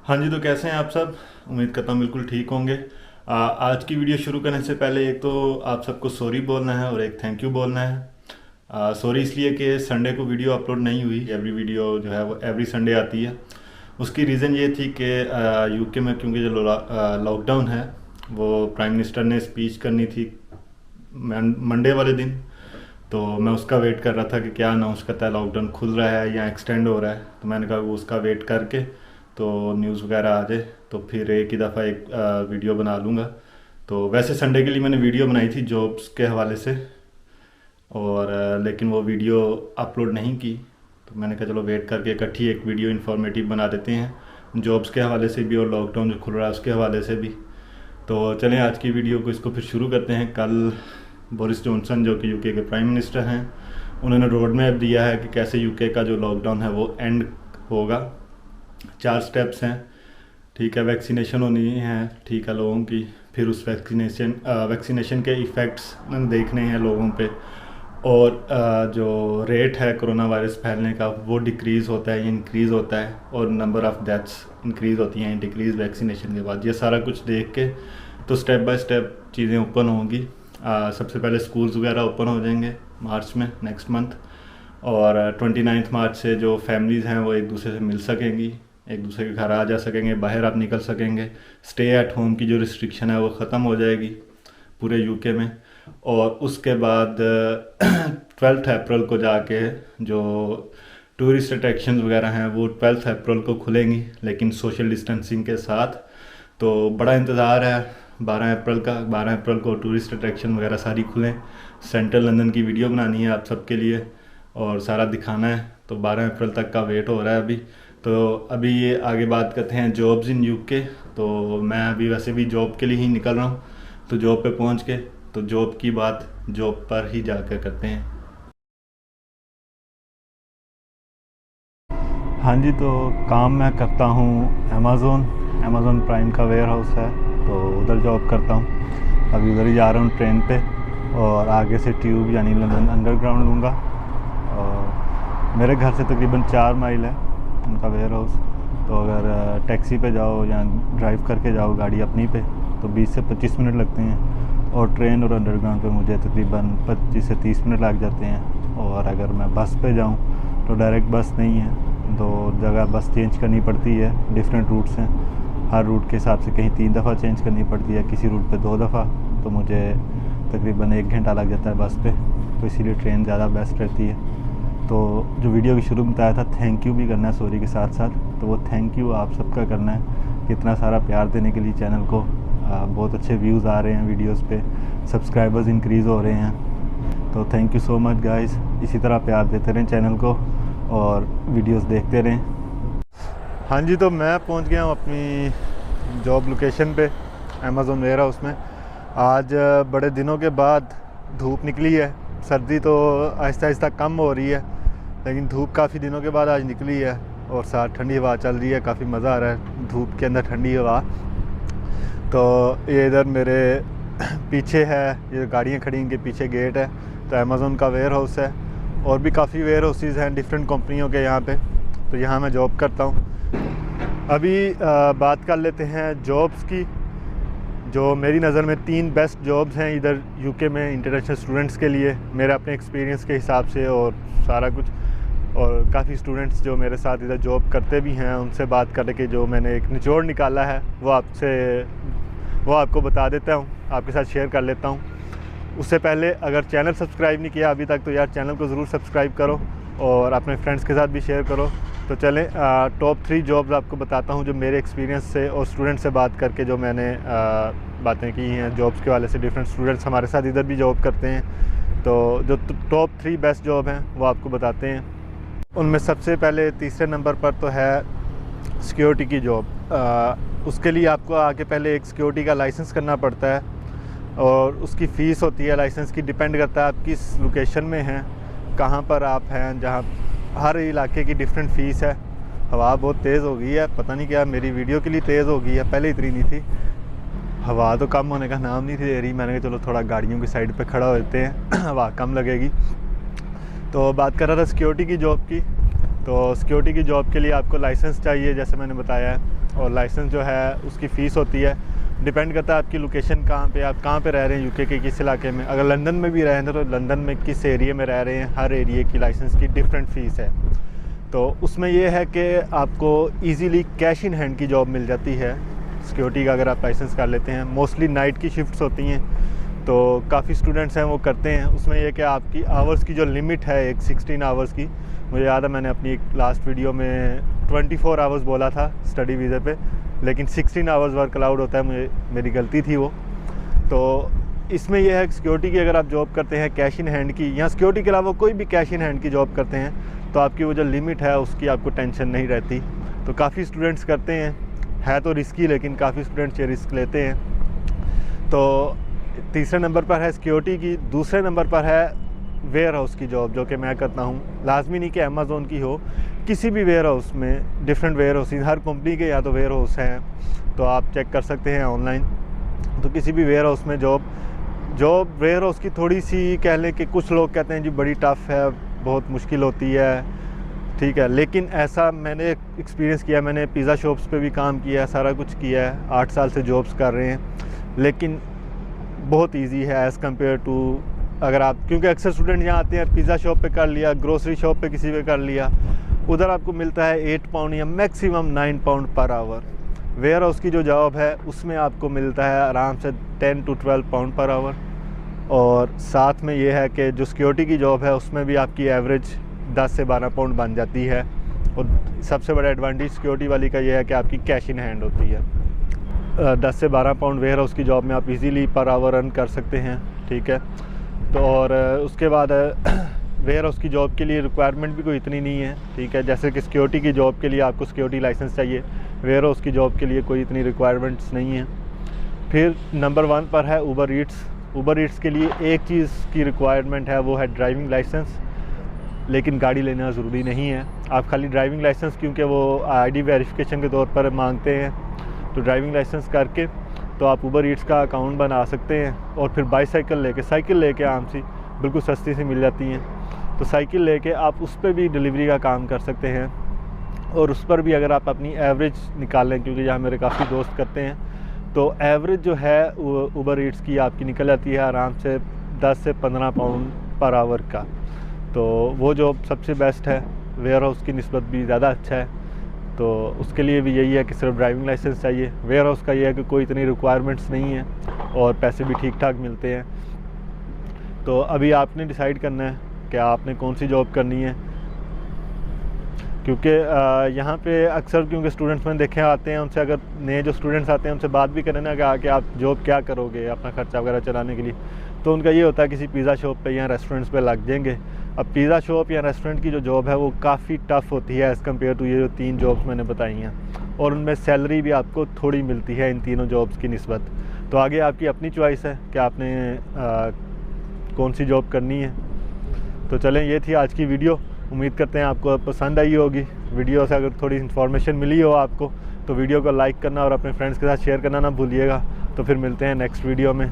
हाँ जी, तो कैसे हैं आप सब। उम्मीद करता हूँ बिल्कुल ठीक होंगे। आज की वीडियो शुरू करने से पहले एक तो आप सबको सॉरी बोलना है और एक थैंक यू बोलना है। सॉरी इसलिए कि संडे को वीडियो अपलोड नहीं हुई। एवरी वीडियो जो है वो एवरी संडे आती है। उसकी रीज़न ये थी कि यूके में क्योंकि जो लॉकडाउन है वो प्राइम मिनिस्टर ने स्पीच करनी थी मंडे वाले दिन। तो मैं उसका वेट कर रहा था कि क्या अनाउंस करता है, लॉकडाउन खुल रहा है या एक्सटेंड हो रहा है। तो मैंने कहा वो उसका वेट करके तो न्यूज़ वगैरह आ जाए तो फिर एक ही दफ़ा एक वीडियो बना लूँगा। तो वैसे संडे के लिए मैंने वीडियो बनाई थी जॉब्स के हवाले से, और लेकिन वो वीडियो अपलोड नहीं की। तो मैंने कहा चलो वेट करके इकट्ठी एक वीडियो इन्फॉर्मेटिव बना देते हैं, जॉब्स के हवाले से भी और लॉकडाउन जो खुल रहा है उसके हवाले से भी। तो चलें आज की वीडियो को इसको फिर शुरू करते हैं। कल बोरिस जॉनसन जो कि यूके के प्राइम मिनिस्टर हैं, उन्होंने रोड मैप दिया है कि कैसे यूके का जो लॉकडाउन है वो एंड होगा। 4 स्टेप्स हैं, ठीक है। वैक्सीनेशन होनी है, ठीक है, लोगों की। फिर उस वैक्सीनेशन के इफ़ेक्ट्स देखने हैं लोगों पे, और जो रेट है कोरोना वायरस फैलने का वो डिक्रीज़ होता है या इंक्रीज़ होता है, और नंबर ऑफ़ डेथ्स इंक्रीज़ होती हैं डिक्रीज़ वैक्सीनेशन के बाद। ये सारा कुछ देख के तो स्टेप बाय स्टेप चीज़ें ओपन होंगी। सबसे पहले स्कूल्स वगैरह ओपन हो जाएंगे मार्च में, नेक्स्ट मंथ। और 29 मार्च से जो फैमिलीज़ हैं वो एक दूसरे से मिल सकेंगी, एक दूसरे के घर आ जा सकेंगे, बाहर आप निकल सकेंगे। स्टे एट होम की जो रिस्ट्रिक्शन है वो ख़त्म हो जाएगी पूरे यूके में। और उसके बाद 12 अप्रैल को जाके जो टूरिस्ट अट्रैक्शंस वगैरह हैं वो 12 अप्रैल को खुलेंगी, लेकिन सोशल डिस्टेंसिंग के साथ। तो बड़ा इंतज़ार है 12 अप्रैल का। 12 अप्रैल को टूरिस्ट अट्रैक्शन वगैरह सारी खुलें। सेंट्रल लंदन की वीडियो बनानी है आप सबके लिए और सारा दिखाना है। तो 12 अप्रैल तक का वेट हो रहा है अभी। तो अभी ये आगे बात करते हैं जॉब्स इन यूके। तो मैं अभी वैसे भी जॉब के लिए ही निकल रहा हूँ, तो जॉब पे पहुँच के तो जॉब की बात जॉब पर ही जाकर करते हैं। हाँ जी, तो काम मैं करता हूँ अमेज़ोन प्राइम का वेयर हाउस है, तो उधर जॉब करता हूँ। अभी उधर ही जा रहा हूँ ट्रेन पे, और आगे से ट्यूब यानी लंदन अंडरग्राउंड लूँगा। और मेरे घर से तकरीबन 4 माइल है उनका वेयर हाउस। तो अगर टैक्सी पे जाओ या ड्राइव करके जाओ गाड़ी अपनी पे तो 20 से 25 मिनट लगते हैं, और ट्रेन और अंडरग्राउंड पे मुझे तकरीबन 25 से 30 मिनट लग जाते हैं। और अगर मैं बस पे जाऊँ तो डायरेक्ट बस नहीं है, 2 जगह बस चेंज करनी पड़ती है। डिफरेंट रूट्स हैं, हर रूट के हिसाब से कहीं 3 दफ़ा चेंज करनी पड़ती है, किसी रूट पे 2 दफ़ा। तो मुझे तकरीबन 1 घंटा लग जाता है बस पे, तो इसीलिए ट्रेन ज़्यादा बेस्ट रहती है। तो जो वीडियो के शुरू में बताया था थैंक यू भी करना है सॉरी के साथ साथ, तो वो थैंक यू आप सबका करना है कि इतना सारा प्यार देने के लिए चैनल को। बहुत अच्छे व्यूज़ आ रहे हैं वीडियोस पे, सब्सक्राइबर्स इंक्रीज़ हो रहे हैं। तो thank you so much guys, इसी तरह प्यार देते रहें चैनल को और वीडियोस देखते रहें। हाँ जी, तो मैं पहुंच गया हूँ अपनी जॉब लोकेशन पे अमेज़ोन वेयर हाउस में। आज बड़े दिनों के बाद धूप निकली है। सर्दी तो आहिस्ता आहिस्ता कम हो रही है, लेकिन धूप काफ़ी दिनों के बाद आज निकली है, और साथ ठंडी हवा चल रही है। काफ़ी मज़ा आ रहा है धूप के अंदर ठंडी हवा। तो ये इधर मेरे पीछे है, ये गाड़ियाँ खड़ी इनके पीछे गेट है, तो अमेज़ोन का वेयर हाउस है। और भी काफ़ी वेयर हाउसेज़ हैं डिफरेंट कंपनियों के यहाँ पे, तो यहाँ मैं जॉब करता हूँ। अभी बात कर लेते हैं जॉब्स की। जो मेरी नज़र में 3 बेस्ट जॉब्स हैं इधर यूके में इंटरनेशनल स्टूडेंट्स के लिए, मेरे अपने एक्सपीरियंस के हिसाब से और सारा कुछ। और काफ़ी स्टूडेंट्स जो मेरे साथ इधर जॉब करते भी हैं, उनसे बात करके जो मैंने एक निचोड़ निकाला है वो आपको बता देता हूँ, आपके साथ शेयर कर लेता हूँ। उससे पहले अगर चैनल सब्सक्राइब नहीं किया अभी तक तो यार चैनल को ज़रूर सब्सक्राइब करो और अपने फ्रेंड्स के साथ भी शेयर करो। तो चलें टॉप 3 जॉब्स आपको बताता हूँ जो मेरे एक्सपीरियंस से और स्टूडेंट से बात करके जो मैंने बातें की हैं जॉब्स के वाले से। डिफरेंट स्टूडेंट्स हमारे साथ इधर भी जॉब करते हैं, तो जो टॉप 3 बेस्ट जॉब हैं वो आपको बताते हैं। उनमें सबसे पहले तीसरे नंबर पर तो है सिक्योरिटी की जॉब। उसके लिए आपको आगे पहले एक सिक्योरिटी का लाइसेंस करना पड़ता है, और उसकी फ़ीस होती है लाइसेंस की, डिपेंड करता है आप किस लोकेशन में हैं, कहाँ पर आप हैं। जहाँ हर इलाके की डिफरेंट फ़ीस है। हवा बहुत तेज़ हो गई है, पता नहीं क्या मेरी वीडियो के लिए तेज़ हो गई है, पहले इतनी नहीं थी। हवा तो कम होने का नाम नहीं दे रही। मैंने कहा चलो थोड़ा गाड़ियों की साइड पे खड़ा होते हैं हवा कम लगेगी। तो बात कर रहा था सिक्योरिटी की जॉब की। तो सिक्योरिटी की जॉब के लिए आपको लाइसेंस चाहिए, जैसे मैंने बताया है। और लाइसेंस जो है उसकी फ़ीस होती है, डिपेंड करता है आपकी लोकेशन कहाँ पे, आप कहाँ पे रह रहे हैं यूके के किस इलाके में। अगर लंदन में भी रह रहे हैं तो लंदन में किस एरिया में रह रहे हैं, हर एरिया की लाइसेंस की डिफरेंट फ़ीस है। तो उसमें यह है कि आपको इजीली कैश इन हैंड की जॉब मिल जाती है सिक्योरिटी का, अगर आप लाइसेंस कर लेते हैं। मोस्टली नाइट की शिफ्ट्स होती हैं, तो काफ़ी स्टूडेंट्स हैं वो करते हैं। उसमें यह कि आपकी आवर्स की जो लिमिट है एक 16 आवर्स की, मुझे याद है मैंने अपनी एक लास्ट वीडियो में 24 आवर्स बोला था स्टडी वीज़े पे, लेकिन 16 आवर्स वर्क अलाउड होता है, मेरी गलती थी वो। तो इसमें यह है सिक्योरिटी की अगर आप जॉब करते हैं कैश इन हैंड की, या सिक्योरिटी के अलावा कोई भी कैश इन हैंड की जॉब करते हैं, तो आपकी वो जो लिमिट है उसकी आपको टेंशन नहीं रहती। तो काफ़ी स्टूडेंट्स करते हैं, है तो रिस्की, लेकिन काफ़ी स्टूडेंट्स ये रिस्क लेते हैं। तो तीसरे नंबर पर है सिक्योरिटी की। दूसरे नंबर पर है वेयर हाउस की जॉब, जो कि मैं करता हूँ। लाजमी नहीं कि अमेज़ोन की हो, किसी भी वेयर हाउस में डिफरेंट वेयर हाउस, हर कंपनी के या तो वेयर हाउस हैं, तो आप चेक कर सकते हैं ऑनलाइन। तो किसी भी वेयर हाउस में जॉब वेयर हाउस की थोड़ी सी कह लें कि कुछ लोग कहते हैं जी बड़ी टफ़ है, बहुत मुश्किल होती है, ठीक है, लेकिन ऐसा मैंने एक्सपीरियंस किया। मैंने पिज़्ज़ा शॉप्स पे भी काम किया है, सारा कुछ किया है, 8 साल से जॉब्स कर रहे हैं, लेकिन बहुत इजी है एज़ कम्पेयर टू अगर आप, क्योंकि अक्सर स्टूडेंट यहाँ आते हैं पिज़्ज़ा शॉप पे कर लिया, ग्रोसरी शॉप पे किसी पे कर लिया, उधर आपको मिलता है 8 पाउंड या maximum 9 pound per hour. Warehouse की जो जॉब है उसमें आपको मिलता है आराम से 10 to 12 पाउंड पर आवर। और साथ में ये है कि जो सिक्योरिटी की जॉब है उसमें भी आपकी एवरेज 10 से 12 पाउंड बन जाती है। और सबसे बड़ा एडवांटेज सिक्योरिटी वाली का ये है कि आपकी कैश इन हैंड होती है। 10 से 12 पाउंड वेयर हाउस की जॉब में आप इजीली पर आवर अर्न कर सकते हैं, ठीक है। तो और उसके बाद वेयर हाउस की जॉब के लिए रिक्वायरमेंट भी कोई इतनी नहीं है, ठीक है। जैसे कि सिक्योरिटी की जॉब के लिए आपको सिक्योरिटी लाइसेंस चाहिए, वेयर हाउस की जॉब के लिए कोई इतनी रिक्वायरमेंट्स नहीं है। फिर नंबर 1 पर है ऊबर ईट्स। ऊबर ईट्स के लिए एक चीज़ की रिक्वायरमेंट है, वो है ड्राइविंग लाइसेंस, लेकिन गाड़ी लेना ज़रूरी नहीं है। आप खाली ड्राइविंग लाइसेंस, क्योंकि वो आईडी वेरिफिकेशन के तौर पर मांगते हैं, तो ड्राइविंग लाइसेंस करके तो आप ऊबर ईट्स का अकाउंट बना सकते हैं। और फिर साइकिल लेके आम सी बिल्कुल सस्ती सी मिल जाती हैं, तो साइकिल लेके आप उस पर भी डिलीवरी का काम कर सकते हैं। और उस पर भी अगर आप अपनी एवरेज निकालें, क्योंकि यहाँ मेरे काफ़ी दोस्त करते हैं, तो एवरेज जो है ऊबर ईट्स की आपकी निकल जाती है आराम से 10 से 15 पाउंड पर आवर का। तो वो जॉब सबसे बेस्ट है, वेयर हाउस की निस्बत भी ज़्यादा अच्छा है। तो उसके लिए भी यही है कि सिर्फ ड्राइविंग लाइसेंस चाहिए। वेयर हाउस का ये है कि कोई इतनी रिक्वायरमेंट्स नहीं है और पैसे भी ठीक ठाक मिलते हैं। तो अभी आपने डिसाइड करना है कि आपने कौन सी जॉब करनी है, क्योंकि यहाँ पे अक्सर क्योंकि स्टूडेंट्स मैंने देखे आते हैं, उनसे अगर नए जो स्टूडेंट्स आते हैं उनसे बात भी करें ना कि आके आप जॉब क्या करोगे अपना खर्चा वगैरह चलाने के लिए, तो उनका ये होता है किसी पिज़्ज़ा शॉप पे या रेस्टोरेंट्स पे लग जाएंगे। अब पिज़्ज़ा शॉप या रेस्टोरेंट की जो जॉब है वो काफ़ी टफ़ होती है एज़ कम्पेयर टू ये जो 3 जॉब्स मैंने बताई हैं, और उनमें सैलरी भी आपको थोड़ी मिलती है इन तीनों जॉब्स की निस्बत। तो आगे आपकी अपनी चॉइस है कि आपने कौन सी जॉब करनी है। तो चलें, ये थी आज की वीडियो। उम्मीद करते हैं आपको पसंद आई होगी। वीडियो से अगर थोड़ी इन्फॉर्मेशन मिली हो आपको, तो वीडियो को लाइक करना और अपने फ्रेंड्स के साथ शेयर करना ना भूलिएगा। तो फिर मिलते हैं नेक्स्ट वीडियो में।